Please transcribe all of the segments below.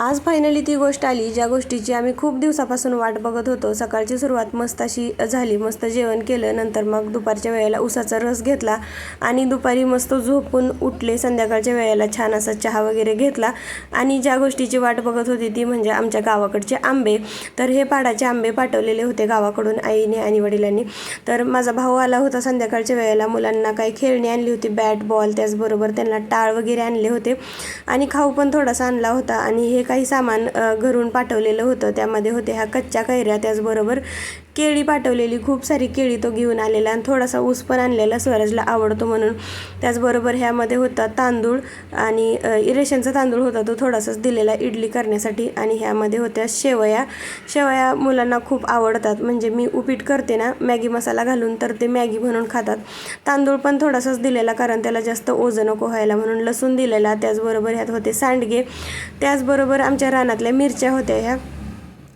आज फायनली ती गोष्ट आली ज्या गोष्टीची आम्ही खूप दिवसापासून वाट बघत होतो। सकाळची सुरुवात मस्त अशी झाली, मस्त जेवण केलं, नंतर मग दुपारच्या वेळेला उसाचा रस घेतला आणि दुपारी मस्त झोपून उठले। संध्याकाळच्या वेळेला छान असा चहा वगैरे घेतला आणि ज्या गोष्टीची वाट बघत होती ती म्हणजे आमच्या गावाकडचे आंबे। तर हे पाडाचे आंबे पाठवलेले होते गावाकडून आईने आणि वडिलांनी। तर माझा भाऊ आला होता संध्याकाळच्या वेळेला, मुलांना काही खेळणी आणली होती, बॅट बॉल, त्याचबरोबर त्यांना टाळ वगैरे आणले होते आणि खाऊ पण थोडासा आणला होता। आणि हे काही सामान घरून पाठवलेलं होतं, त्यामध्ये होते ह्या कच्च्या कैऱ्या, त्याचबरोबर केळी पाठवलेली, खूप सारी केळी तो घेऊन आलेला आणि थोडासा ऊस पण आणलेला, स्वराजला आवडतो म्हणून। त्याचबरोबर ह्यामध्ये होता तांदूळ आणि रेशनचा तांदूळ होता, तो थोडासाच दिलेला इडली करण्यासाठी। आणि ह्यामध्ये होत्या शेवया मुलांना खूप आवडतात, म्हणजे मी उपीट करते ना मॅगी मसाला घालून, तर ते मॅगी म्हणून खातात। तांदूळ पण थोडासाच दिलेला कारण त्याला जास्त ओझं नको व्हायला म्हणून, लसूण दिलेला, त्याचबरोबर ह्यात होते सांडगे, त्याचबरोबर आमच्या रानातल्या मिरच्या होत्या। ह्या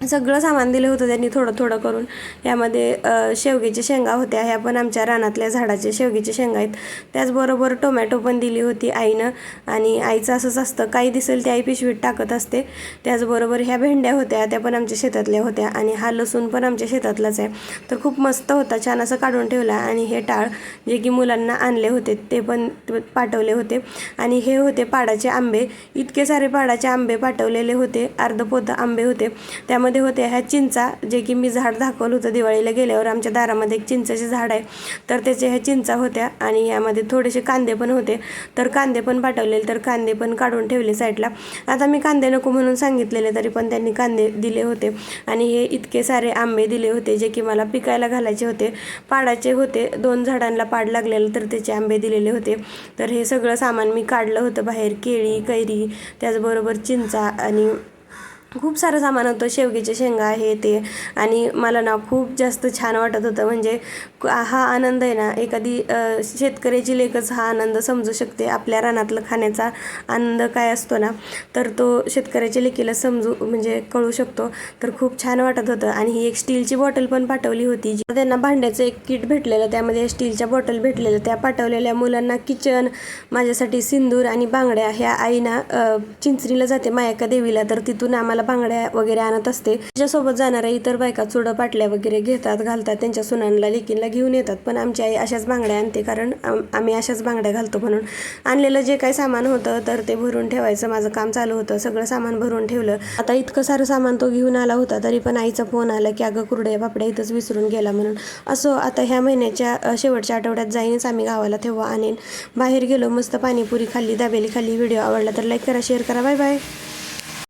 सगळं सामान दिलं होतं त्यांनी थोडं थोडं करून। यामध्ये शेवग्याच्या शेंगा होत्या, ह्या पण आमच्या रानातल्या झाडाचे शेवग्याच्या शेंगा आहेत। त्याचबरोबर टोमॅटो पण दिली होती आईनं, आणि आईचं असंच असतं, काही दिसेल ते आई पिशवीत टाकत असते। त्याचबरोबर ह्या भेंड्या होत्या, त्या पण आमच्या शेतातल्या होत्या, आणि हा लसूण पण आमच्या शेतातलाच आहे, तर खूप मस्त होता, छान असं काढून ठेवला। आणि हे टाळ जे की मुलांना आणले होते ते पण पाठवले होते। आणि हे होते पाडाचे आंबे, इतके सारे पाडाचे आंबे पाठवलेले होते, अर्धपोतं आंबे होते। त्यामध्ये होते ह्या चिंचा, जे की मी झाड दाखवलं होतं दिवाळीला गेल्यावर, आमच्या दारामध्ये एक चिंचेचे झाड आहे, तर त्याचे ह्या चिंचा होत्या। आणि यामध्ये थोडेसे कांदे पण होते, तर कांदे पण पाठवलेले, तर कांदे पण काढून ठेवले साईडला। आता मी कांदे नको म्हणून सांगितलेले, तरी पण त्यांनी कांदे दिले होते। आणि हे इतके सारे आंबे दिले होते जे की मला पिकायला घालायचे होते, पाडाचे होते, 2 झाडांना पाड लागलेलं, तर त्याचे आंबे दिलेले होते। तर हे सगळं सामान मी काढलं होतं बाहेर, केळी, कैरी, त्याचबरोबर चिंचा आणि खूप सारं सामान होतं, शेवग्याच्या शेंगा हे ते। आणि मला ना खूप जास्त छान वाटत होतं, म्हणजे हा आनंद आहे ना, एखादी शेतकऱ्याची लेकच हा आनंद समजू शकते, आपल्या रानातलं खाण्याचा आनंद काय असतो ना, तर तो शेतकऱ्याच्या लेकीला म्हणजे कळू शकतो। तर खूप छान वाटत होतं। आणि ही एक स्टीलची बॉटल पण पाठवली होती, त्यांना भांड्याचं एक किट भेटलेलं, त्यामध्ये स्टीलच्या बॉटल भेटलेलं, त्या पाठवलेल्या। मुलांना किचन, माझ्यासाठी सिंदूर आणि बांगड्या, ह्या आईना चिंचणीला जाते मायाका देवीला, तर तिथून आम्हाला बांगड्या वगैरे आणत असते। त्याच्यासोबत जाणाऱ्या इतर बायका चुडं पाटल्या वगैरे घेतात, घालतात, त्यांच्या सुनांना लेकींना घेऊन येतात, पण आमची आई अशाच बांगड्या आणते, कारण आम्ही अशाच बांगड्या घालतो म्हणून। आणलेलं जे काही सामान होतं तर ते भरून ठेवायचं माझं काम चालू होतं, सगळं सामान भरून ठेवलं। आता इतकं सारं सामान तो घेऊन आला होता, तरी पण आईचा फोन आला की अगं कुरड्या पापड्या इथंच विसरून गेला म्हणून। असं आता ह्या महिन्याच्या शेवटच्या आठवड्यात जाईनच आम्ही गावाला, तेव्हा आणेन। बाहेर गेलो, मस्त पाणीपुरी खाल्ली, दाबेली खाल्ली। व्हिडिओ आवडला तर लाईक करा, शेअर करा, बाय बाय।